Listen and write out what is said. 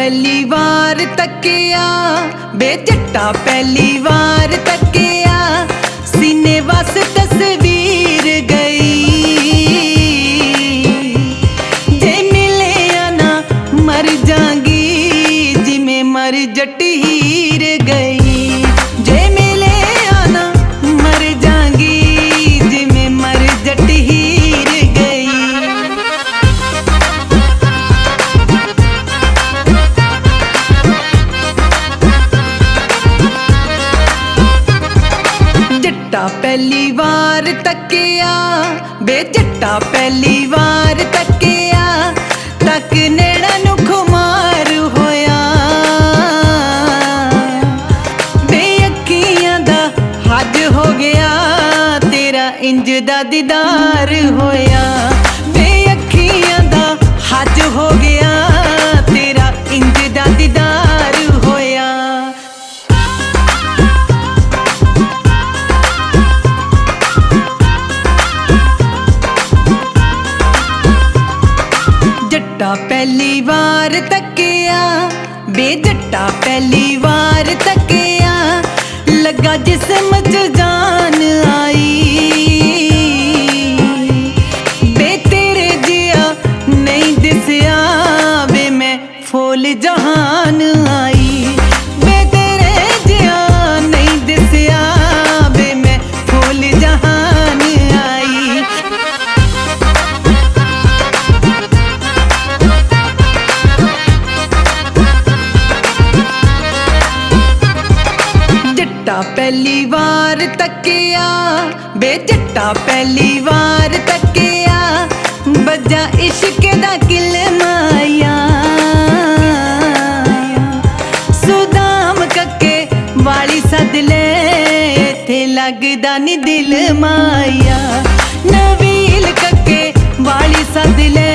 पहली वार तकिया बे जट्टा पहली वार तकिया सीने वस तस्वीर गई जे मिले ना मर जागी जिमें मर जट हीर गई जे मिले ना मर जागी जिमें मर जट हीर गई। जट्टा पहली वार तकिया बे जट्टा पहली वार तकिया तक नेड़ा नु खुमार होया बे अखियां दा हज हो गया तेरा इंज दा दीदार होया बे अखियां दा हज हो गया तेरा इंज दा दीदार होया। जट्टा पहली वार तकिया बे जट्टा पहली वार तकिया लगा जिस्म च जान आई बे तेरे जिया नहीं दिसया बे मैं फूल जहान आई बे तेरे जिया नहीं दिसया बे मैं फूल जहान आई। जट्टा पहली वार तकिया बे जट्टा पहली वार तकिया बजा इश्क दा किलमाया सुदाम कके वाली सदले थे लगदा नी दिल माया नवील कके वाली सदले